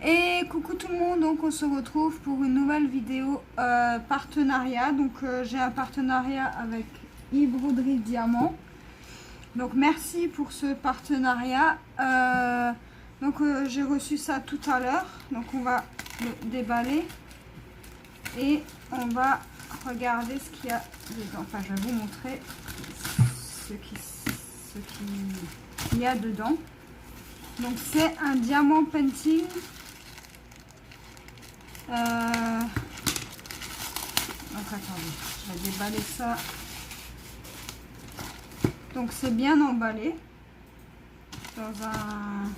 Et coucou tout le monde, donc on se retrouve pour une nouvelle vidéo partenariat. Donc j'ai un partenariat avec Broderie Diamant. Donc merci pour ce partenariat. J'ai reçu ça tout à l'heure. Donc on va le déballer et on va regarder ce qu'il y a dedans. Enfin je vais vous montrer ce qu'il y a dedans. Donc c'est un diamant painting. Donc attendez, je vais déballer ça. Donc c'est bien emballé dans un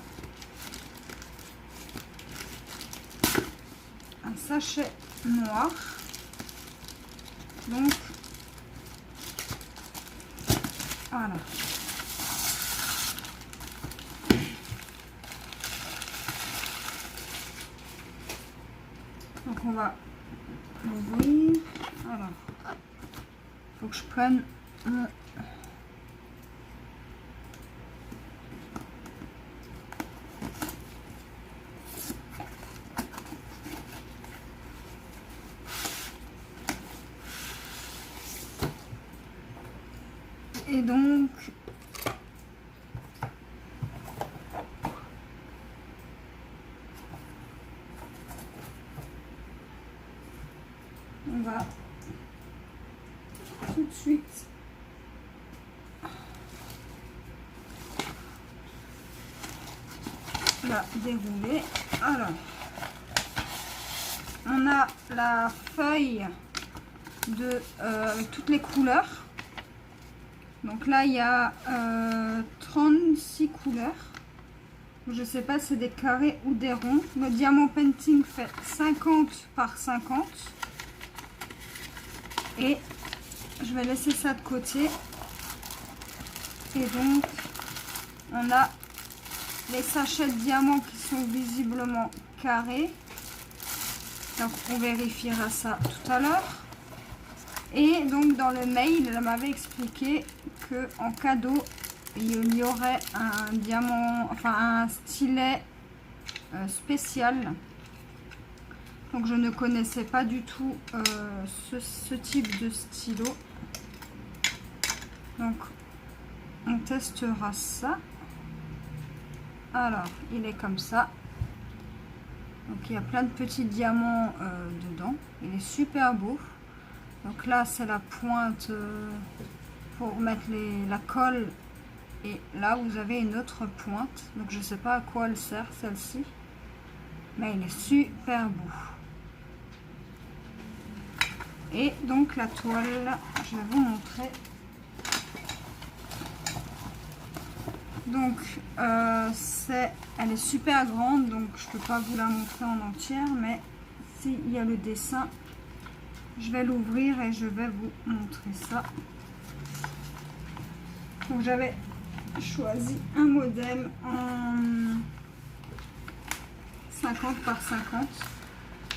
sachet noir. Donc voilà. Donc on va l'ouvrir. Alors, faut que je prenne mon... Et donc on va tout de suite la dérouler. Alors, on a la feuille de avec toutes les couleurs. Donc là, il y a 36 couleurs. Je sais pas si c'est des carrés ou des ronds. Le diamant painting fait 50 par 50. Et je vais laisser ça de côté. Et donc, on a les sachets de diamants qui sont visiblement carrés. Donc, on vérifiera ça tout à l'heure. Et donc, dans le mail, elle m'avait expliqué qu'en cadeau, il y aurait un diamant, enfin un stylet spécial. Donc, je ne connaissais pas du tout ce type de stylo. Donc, on testera ça. Alors, il est comme ça. Donc, il y a plein de petits diamants dedans. Il est super beau. Donc là, c'est la pointe pour mettre la colle. Et là, vous avez une autre pointe. Donc, je ne sais pas à quoi elle sert, celle-ci. Mais il est super beau. Et donc, la toile, je vais vous montrer. Donc, elle est super grande. Donc, je ne peux pas vous la montrer en entière. Mais s'il y a le dessin... Je vais l'ouvrir et je vais vous montrer ça. Donc j'avais choisi un modèle en 50 par 50.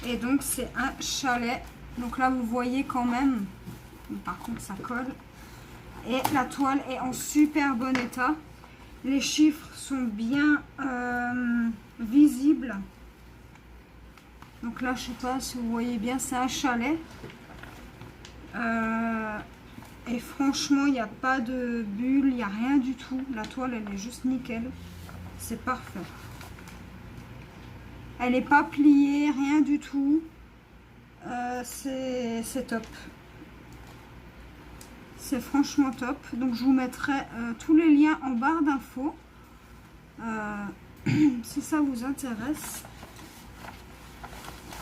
Et donc c'est un chalet. Donc là vous voyez quand même. Par contre ça colle. Et la toile est en super bon état. Les chiffres sont bien visibles. Donc là, je sais pas si vous voyez bien, c'est un chalet. Et franchement, il n'y a pas de bulle, il n'y a rien du tout. La toile, elle est juste nickel. C'est parfait. Elle n'est pas pliée, rien du tout. C'est top. C'est franchement top. Donc, je vous mettrai tous les liens en barre d'infos. Si ça vous intéresse.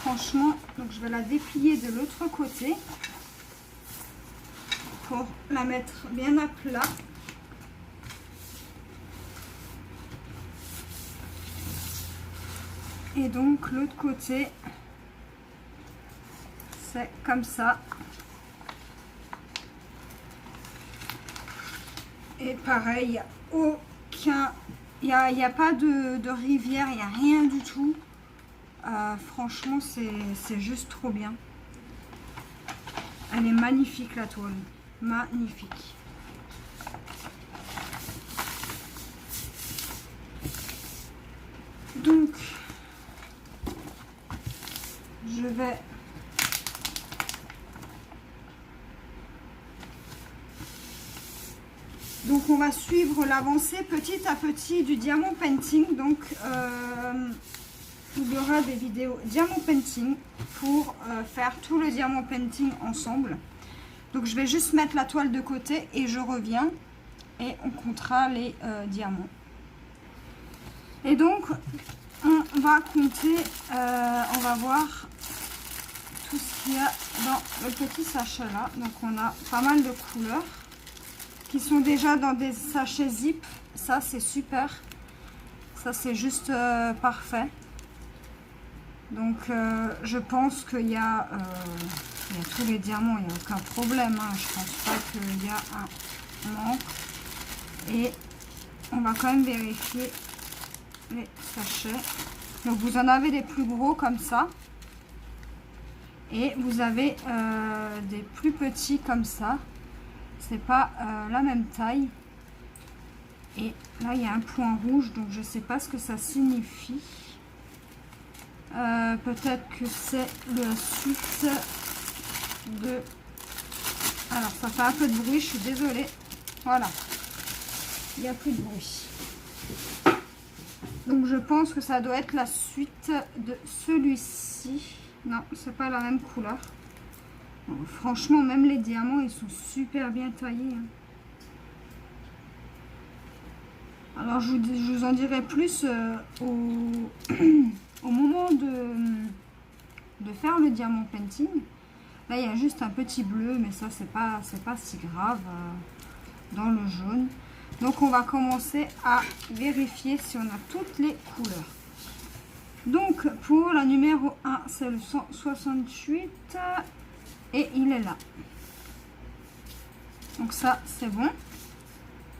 Franchement, donc je vais la déplier de l'autre côté pour la mettre bien à plat. Et donc l'autre côté, c'est comme ça. Et pareil, il n'y a aucun, il n'y a pas de rivière, il n'y a rien du tout. Franchement, c'est juste trop bien. Elle est magnifique, la toile. Magnifique. Donc, je vais donc on va suivre l'avancée petit à petit du diamant painting. Donc il y aura des vidéos diamant painting pour faire tout le diamant painting ensemble. Donc je vais juste mettre la toile de côté et je reviens et on comptera les diamants. Et donc on va compter, on va voir tout ce qu'il y a dans le petit sachet là. Donc on a pas mal de couleurs qui sont déjà dans des sachets zip. Ça c'est super, ça c'est juste parfait. Donc je pense qu'il y a tous les diamants, il n'y a aucun problème, hein. Je pense pas qu'il y a un manque. Et on va quand même vérifier les sachets. Donc vous en avez des plus gros comme ça. Et vous avez des plus petits comme ça. C'est pas la même taille. Et là il y a un point rouge, donc je sais pas ce que ça signifie. Peut-être que c'est la suite de... Alors ça fait un peu de bruit, je suis désolée. Voilà, il n'y a plus de bruit. Donc je pense que ça doit être la suite de celui-ci. Non, c'est pas la même couleur. Bon, franchement, même les diamants, ils sont super bien taillés, hein. Alors je vous en dirai plus au moment de faire le diamant painting. Là il y a juste un petit bleu, mais ça c'est pas si grave dans le jaune. Donc on va commencer à vérifier si on a toutes les couleurs. Donc pour la numéro 1 c'est le 168 et il est là. Donc ça c'est bon.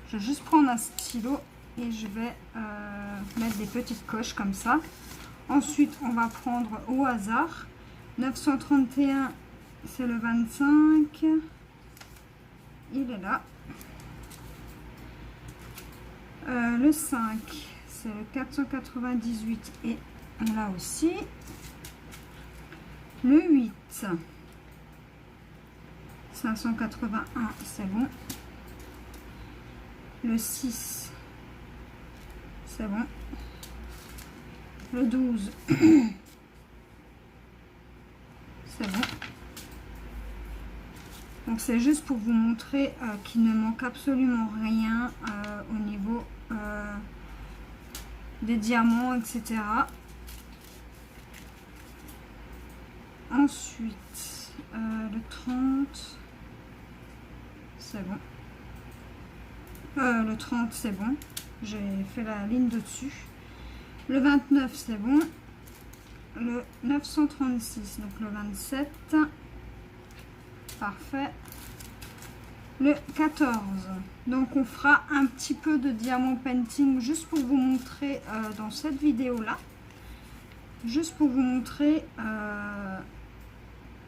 Je vais juste prendre un stylo et je vais mettre des petites coches comme ça. Ensuite, on va prendre au hasard. 931, c'est le 25. Il est là. Le 5, c'est le 498 et on l'a aussi. Le 8, 581, c'est bon. Le 6, c'est bon. Le 12, c'est bon. Donc c'est juste pour vous montrer qu'il ne manque absolument rien au niveau des diamants, etc. Ensuite, le 30, c'est bon. Le 30, c'est bon. J'ai fait la ligne de dessus. Le 29, c'est bon. Le 936, donc le 27. Parfait. Le 14. Donc on fera un petit peu de diamant painting juste pour vous montrer dans cette vidéo-là. Juste pour vous montrer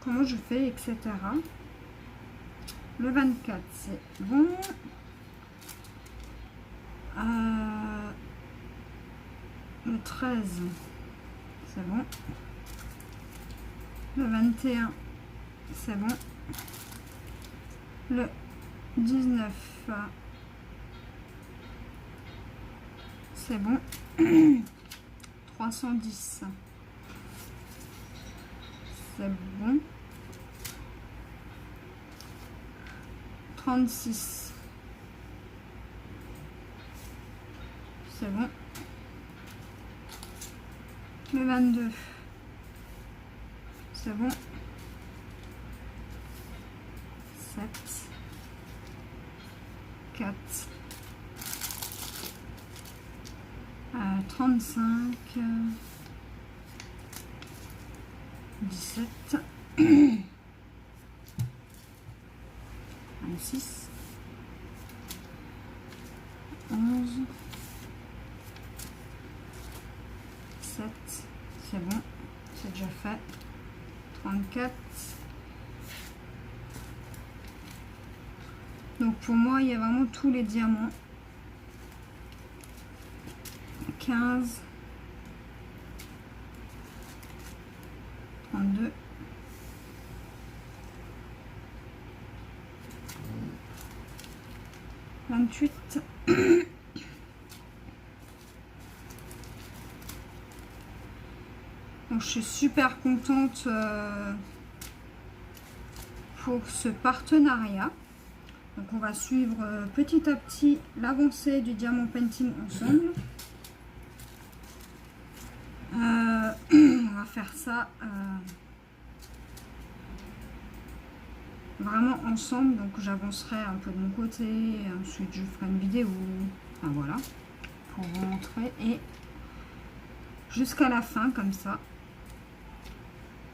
comment je fais, etc. Le 24, c'est bon. Le 13, c'est bon. Le 21, c'est bon. Le 19, c'est bon. 310, c'est bon. 36, c'est bon. Le 22, c'est bon. 7, 4, 35, 17, 26, 11, 7, c'est bon, c'est déjà fait. 34. Donc pour moi, il y a vraiment tous les diamants. 15, 22. Donc je suis super contente pour ce partenariat. Donc on va suivre petit à petit l'avancée du diamant painting ensemble. On va faire ça vraiment ensemble. Donc j'avancerai un peu de mon côté, ensuite je ferai une vidéo, enfin voilà, pour vous montrer, et jusqu'à la fin comme ça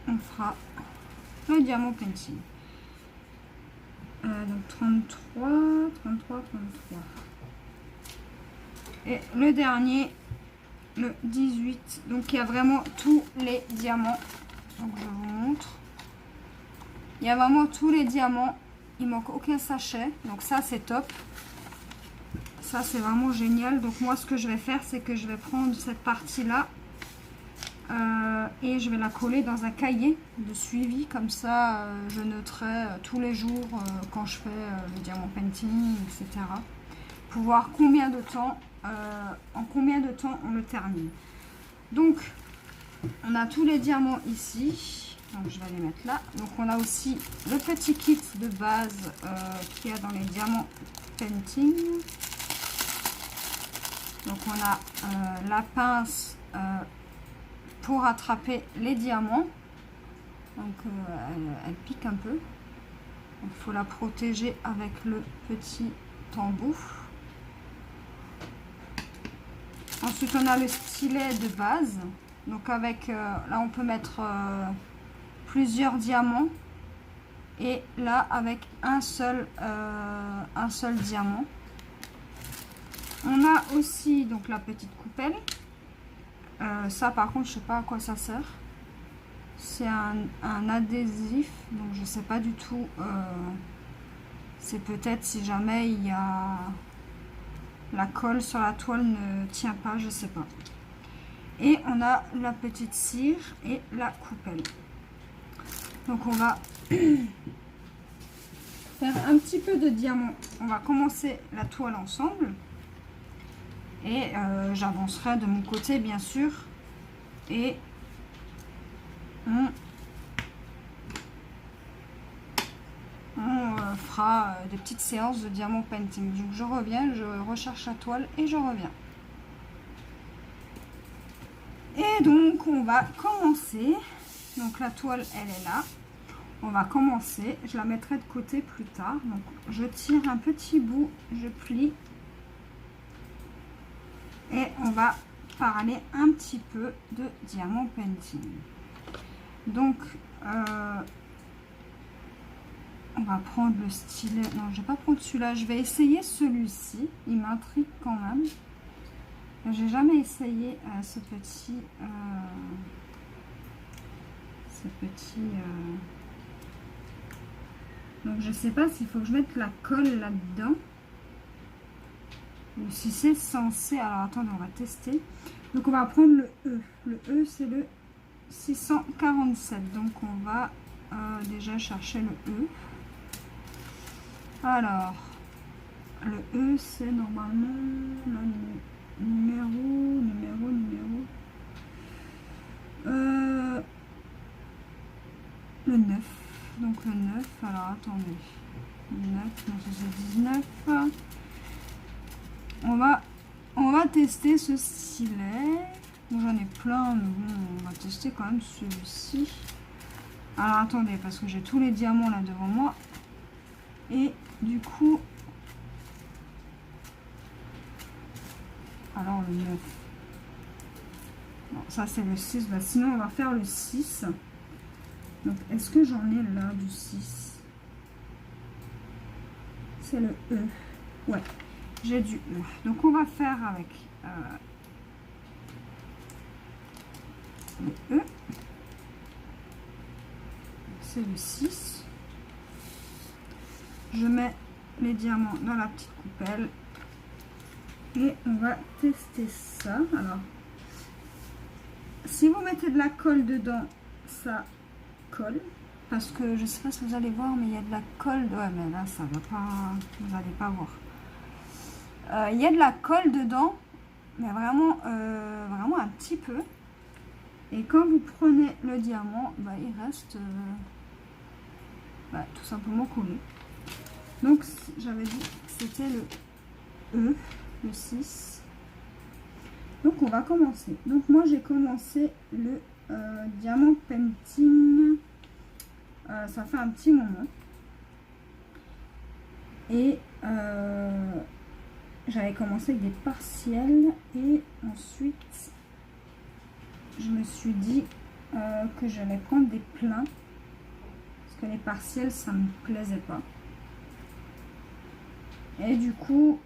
on fera le diamant painting. Donc 33, et le dernier, le 18. Donc il y a vraiment tous les diamants. Donc je vous montre. Il y a vraiment tous les diamants. Il manque aucun sachet. Donc ça c'est top. Ça c'est vraiment génial. Donc moi ce que je vais faire, c'est que je vais prendre cette partie là et je vais la coller dans un cahier de suivi. Comme ça je noterai tous les jours quand je fais le diamant painting, etc. Pour voir combien de temps, en combien de temps on le termine. Donc on a tous les diamants ici. Donc je vais les mettre là. Donc on a aussi le petit kit de base qu'il y a dans les diamants painting. Donc on a la pince pour attraper les diamants. Donc elle pique un peu. Il faut la protéger avec le petit embout. Ensuite on a le stylet de base. Donc avec là on peut mettre plusieurs diamants, et là avec un seul diamant. On a aussi donc la petite coupelle. Ça par contre je sais pas à quoi ça sert. C'est un adhésif, donc je sais pas du tout. C'est peut-être si jamais il y a la colle sur la toile ne tient pas, je sais pas. Et on a la petite cire et la coupelle. Donc on va faire un petit peu de diamant. On va commencer la toile ensemble. Et j'avancerai de mon côté bien sûr. Et on fera des petites séances de diamant painting. Donc je reviens, je recherche la toile et je reviens. Et donc on va commencer. Donc la toile elle est là. On va commencer. Je la mettrai de côté plus tard. Donc je tire un petit bout, je plie. Et on va parler un petit peu de diamant painting. Donc on va prendre le stylet. Non, je vais pas prendre celui-là. Je vais essayer celui-ci. Il m'intrigue quand même. J'ai jamais essayé ce petit. Donc je sais pas s'il faut que je mette la colle là-dedans ou si c'est censé. Alors attendez, on va tester. Donc on va prendre le E. Le E c'est le 647. Donc on va déjà chercher le E. Alors le E c'est normalement le numéro. Le 9. Donc le 9, alors attendez. 9, non, c'est 19. On va tester ce stylet. Bon, j'en ai plein, mais bon, on va tester quand même celui-ci. Alors attendez, parce que j'ai tous les diamants là devant moi. Et du coup... Alors le 9. Bon, ça c'est le 6. Bah, sinon on va faire le 6. Donc, est-ce que j'en ai là du 6? C'est le E. Ouais, j'ai du E. Donc, on va faire avec le E. C'est le 6. Je mets les diamants dans la petite coupelle. Et on va tester ça. Alors, si vous mettez de la colle dedans, ça colle. Parce que je sais pas si vous allez voir, mais il y a de la colle. Ouais, mais là, ça va pas. Vous n'allez pas voir. Il y a de la colle dedans, mais vraiment, vraiment un petit peu. Et quand vous prenez le diamant, bah, il reste tout simplement collé. Donc, j'avais dit que c'était le E, le 6. Donc, on va commencer. Donc, moi, j'ai commencé le diamant painting. Ça fait un petit moment. Et j'avais commencé avec des partiels. Et ensuite, je me suis dit que j'allais prendre des pleins. Parce que les partiels, ça me plaisait pas. Et du coup,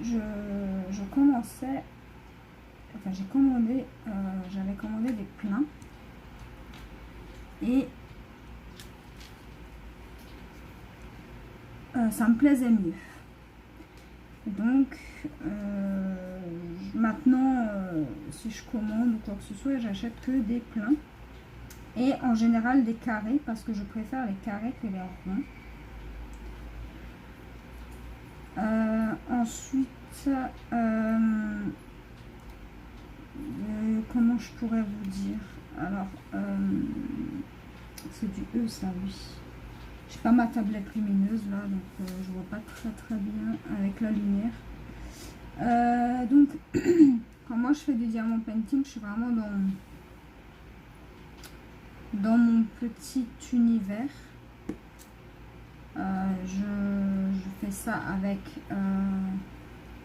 je commençais, enfin j'ai commandé, j'avais commandé des pleins. Et ça me plaisait mieux. Donc, maintenant, si je commande ou quoi que ce soit, j'achète que des pleins. Et en général des carrés, parce que je préfère les carrés que les ronds. Ensuite, comment je pourrais vous dire? Alors, c'est du E, ça, oui. J'ai pas ma tablette lumineuse là, donc je vois pas très bien avec la lumière. Donc, quand moi je fais du diamant painting, je suis vraiment dans mon petit univers. Je fais ça avec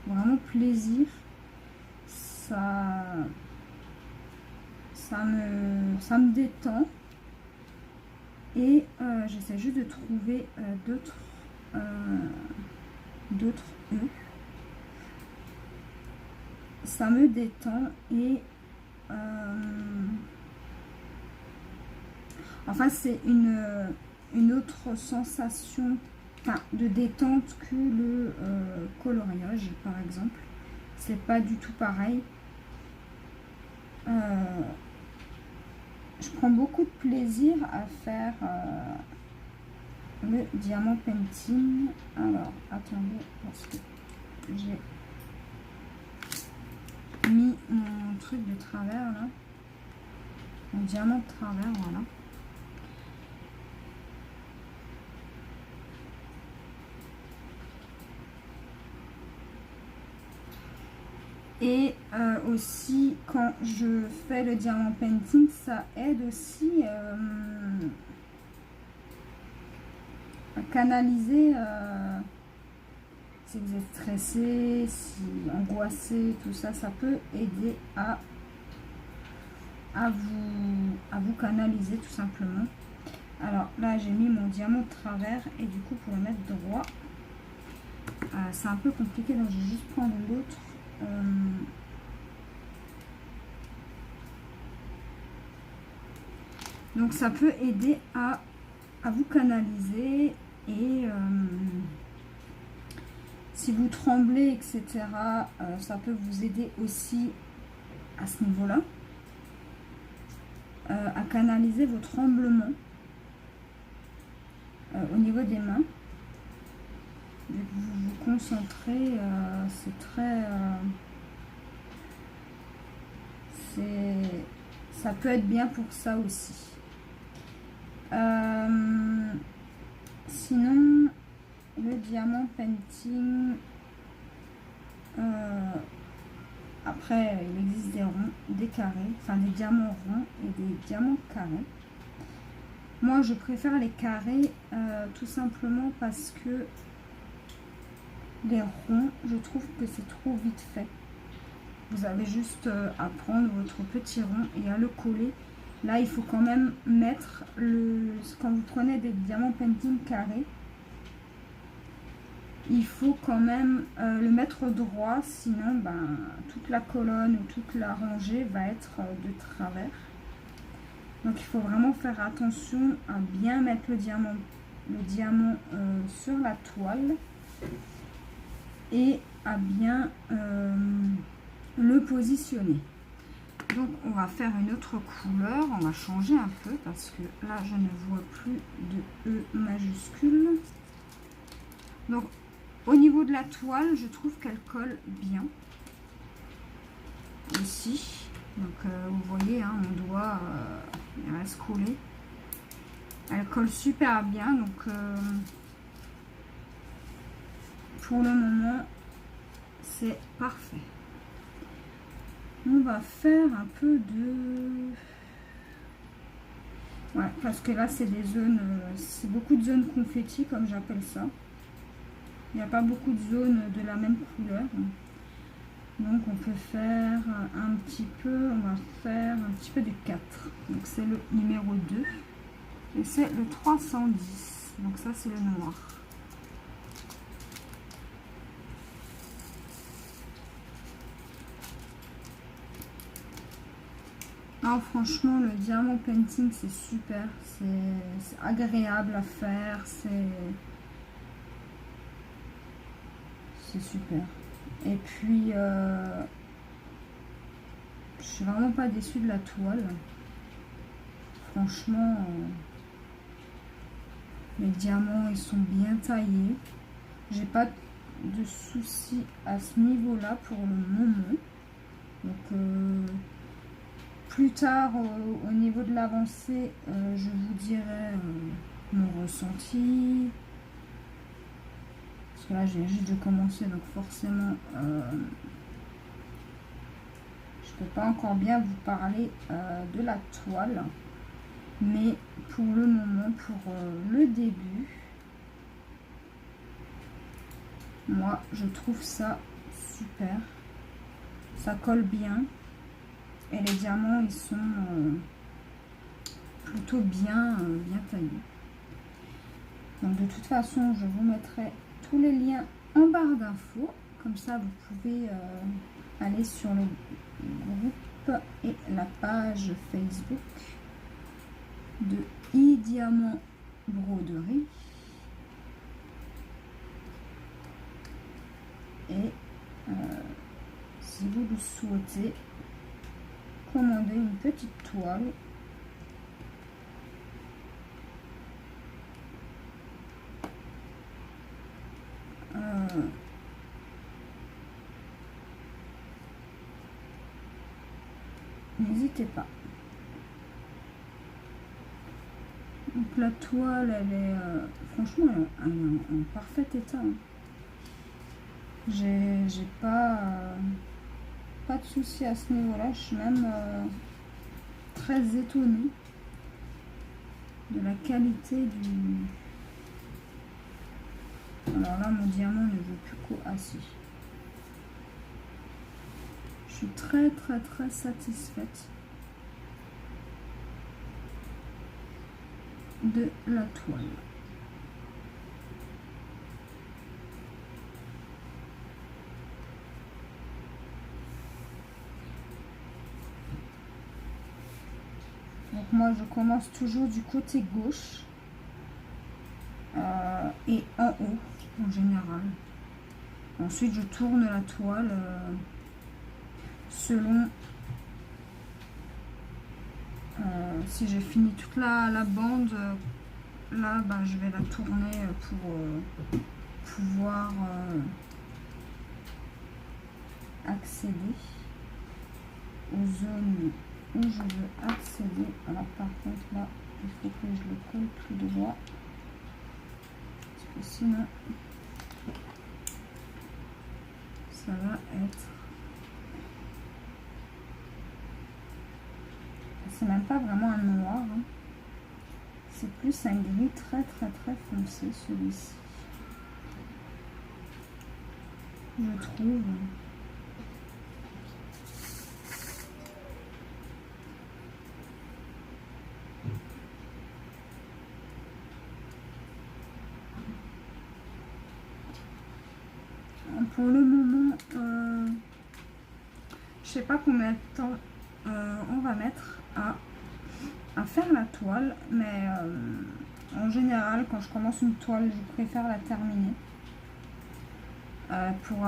vraiment plaisir. Ça me détend. Et j'essaie juste de trouver d'autres E. Ça me détend et enfin c'est une autre sensation de détente que le coloriage par exemple. C'est pas du tout pareil. Je prends beaucoup de plaisir à faire le diamant painting. Alors, attendez, parce que j'ai mis mon truc de travers là. Mon diamant de travers, voilà. Et aussi, quand je fais le diamant painting, ça aide aussi à canaliser si vous êtes stressé, si angoissé, tout ça, ça peut aider à vous canaliser tout simplement. Alors là, j'ai mis mon diamant de travers et du coup, pour le mettre droit, c'est un peu compliqué, donc je vais juste prendre l'autre. Donc ça peut aider à vous canaliser et si vous tremblez, etc., ça peut vous aider aussi à ce niveau-là, à canaliser vos tremblements au niveau des mains. Dès que vous vous concentrez, c'est très... ça peut être bien pour ça aussi. Sinon, le diamant painting, après il existe des ronds, des carrés, enfin des diamants ronds et des diamants carrés. Moi je préfère les carrés tout simplement parce que les ronds, je trouve que c'est trop vite fait. Vous avez juste à prendre votre petit rond et à le coller. Là, il faut quand même mettre quand vous prenez des diamants painting carrés, il faut quand même le mettre droit, sinon toute la colonne ou toute la rangée va être de travers. Donc il faut vraiment faire attention à bien mettre le diamant sur la toile et à bien le positionner. Donc on va faire une autre couleur, on va changer un peu parce que là je ne vois plus de E majuscule. Donc au niveau de la toile, je trouve qu'elle colle bien. Ici, donc vous voyez, hein, mon doigt il reste collé. Elle colle super bien, donc pour le moment c'est parfait. On va faire un peu de... Ouais, parce que là c'est des zones, c'est beaucoup de zones confetti comme j'appelle ça. Il n'y a pas beaucoup de zones de la même couleur. Donc on peut faire un petit peu, on va faire un petit peu de 4. Donc c'est le numéro 2. Et c'est le 310. Donc ça c'est le noir. Ah, franchement, le diamant painting, c'est super. C'est agréable à faire. C'est super. Et puis, je suis vraiment pas déçue de la toile. Franchement, les diamants, ils sont bien taillés. J'ai pas de soucis à ce niveau-là pour le moment. Donc, plus tard, au niveau de l'avancée, je vous dirai mon ressenti. Parce que là, j'ai juste de commencer, donc forcément, je peux pas encore bien vous parler de la toile. Mais pour le moment, pour le début, moi, je trouve ça super. Ça colle bien. Et les diamants, ils sont plutôt bien taillés. Donc de toute façon, je vous mettrai tous les liens en barre d'infos. Comme ça, vous pouvez aller sur le groupe et la page Facebook de iDiamant Broderie. Et si vous le souhaitez, commander une petite toile. N'hésitez pas. Donc la toile, elle est franchement elle est en parfait état. Hein. J'ai pas de souci à ce niveau-là. Je suis même très étonnée de la qualité du... Alors là, mon diamant ne veut plus qu'au assis. Je suis très satisfaite de la toile. Donc moi je commence toujours du côté gauche et en haut en général. Ensuite je tourne la toile selon si j'ai fini toute la bande. Là ben, je vais la tourner pour pouvoir accéder aux zones où je veux accéder. Alors par contre là il faut que je le colle tout droit parce que sinon ça va être, c'est même pas vraiment un noir hein. C'est plus un gris très foncé celui-ci, je trouve. Pour le moment, je sais pas combien de temps on va mettre à faire la toile, mais en général, quand je commence une toile, je préfère la terminer pour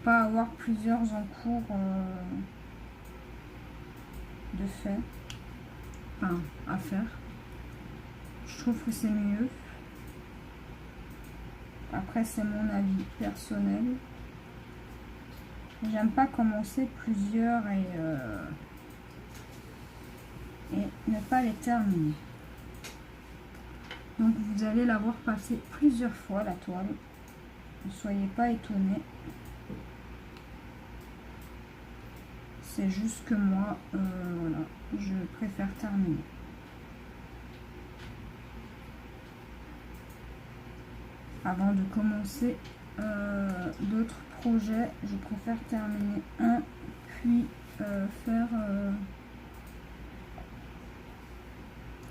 pas avoir plusieurs en cours de fait, enfin, à faire. Je trouve que c'est mieux. Après, c'est mon avis personnel. J'aime pas commencer plusieurs et ne pas les terminer. Donc vous allez l'avoir passé plusieurs fois la toile. Ne soyez pas étonnés. C'est juste que moi, voilà, je préfère terminer. Avant de commencer d'autres projets, je préfère terminer un, puis faire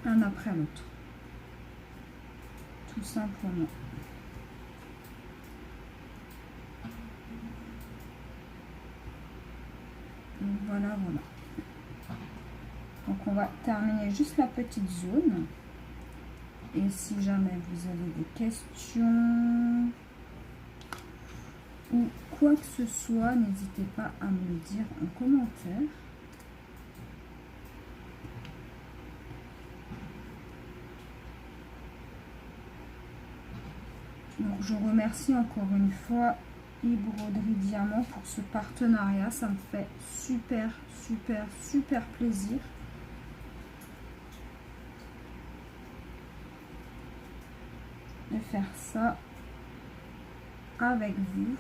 un après l'autre. Tout simplement. Donc voilà, voilà. Donc on va terminer juste la petite zone. Et si jamais vous avez des questions ou quoi que ce soit, n'hésitez pas à me le dire en commentaire. Donc je remercie encore une fois Broderie Diamant pour ce partenariat. Ça me fait super, super, super plaisir. De faire ça avec vous.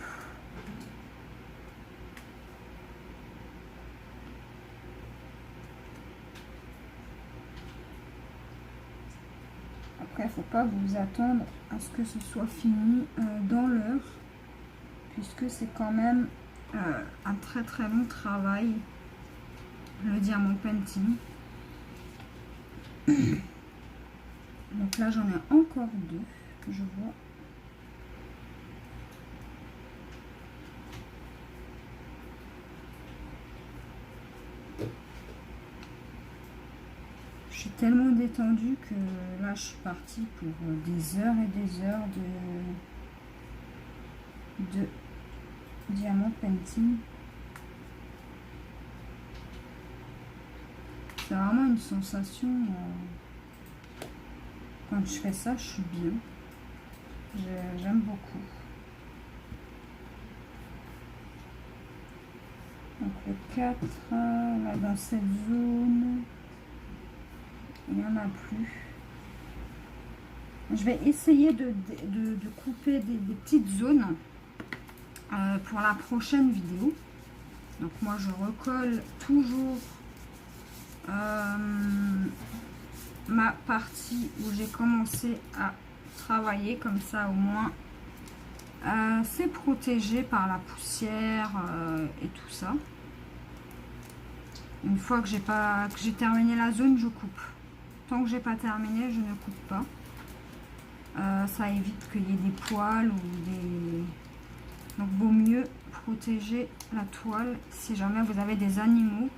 Après, il ne faut pas vous attendre à ce que ce soit fini dans l'heure, puisque c'est quand même un très très long travail, le diamant painting. Donc là, j'en ai encore deux que je vois. Je suis tellement détendue que là, je suis partie pour des heures et des heures de diamant painting. C'est vraiment une sensation. Quand je fais ça, je suis bien. J'aime beaucoup. Donc le 4, là dans cette zone, il n'y en a plus. Je vais essayer de couper des petites zones pour la prochaine vidéo. Donc moi je recolle toujours ma partie où j'ai commencé à travailler, comme ça au moins c'est protégé par la poussière et tout ça. Une fois que j'ai terminé la zone, je coupe. Tant que j'ai pas terminé, je ne coupe pas. Ça évite qu'il y ait des poils ou des... Donc vaut mieux protéger la toile si jamais vous avez des animaux.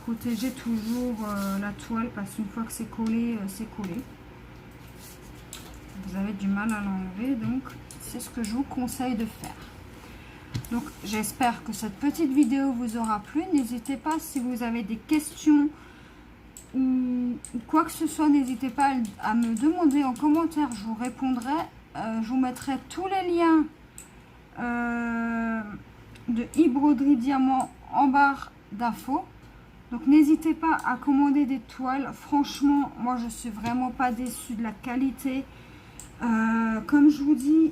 Protégez toujours la toile parce qu'une fois que c'est collé, c'est collé. Vous avez du mal à l'enlever, donc c'est ce que je vous conseille de faire. Donc j'espère que cette petite vidéo vous aura plu. N'hésitez pas, si vous avez des questions ou quoi que ce soit, n'hésitez pas à me demander en commentaire, je vous répondrai. Je vous mettrai tous les liens de Broderie Diamant en barre d'infos. Donc n'hésitez pas à commander des toiles. Franchement, moi je suis vraiment pas déçue de la qualité. Comme je vous dis,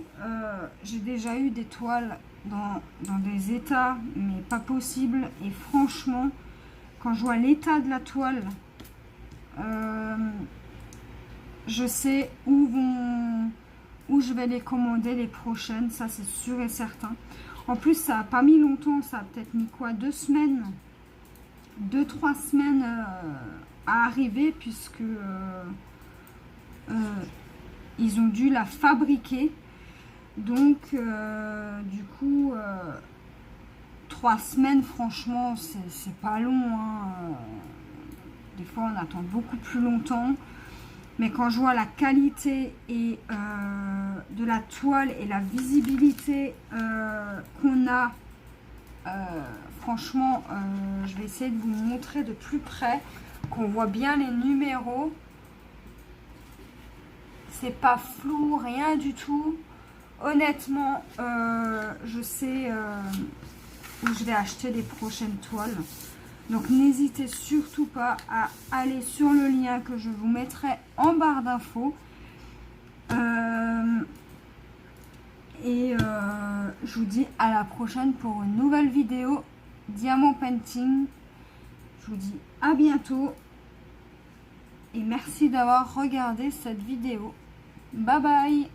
j'ai déjà eu des toiles dans des états mais pas possible. Et franchement, quand je vois l'état de la toile, je sais où je vais les commander les prochaines, ça c'est sûr et certain. En plus, ça n'a pas mis longtemps, ça a peut-être mis quoi, 2 semaines, 2-3 semaines à arriver, puisque ils ont dû la fabriquer. Donc du coup 3 semaines, franchement c'est pas long, hein. Des fois on attend beaucoup plus longtemps, mais quand je vois la qualité et de la toile et la visibilité qu'on a franchement, je vais essayer de vous montrer de plus près, qu'on voit bien les numéros. C'est pas flou, rien du tout. Honnêtement, je sais où je vais acheter les prochaines toiles. Donc n'hésitez surtout pas à aller sur le lien que je vous mettrai en barre d'infos. Je vous dis à la prochaine pour une nouvelle vidéo Diamant Painting. Je vous dis à bientôt et merci d'avoir regardé cette vidéo. Bye bye.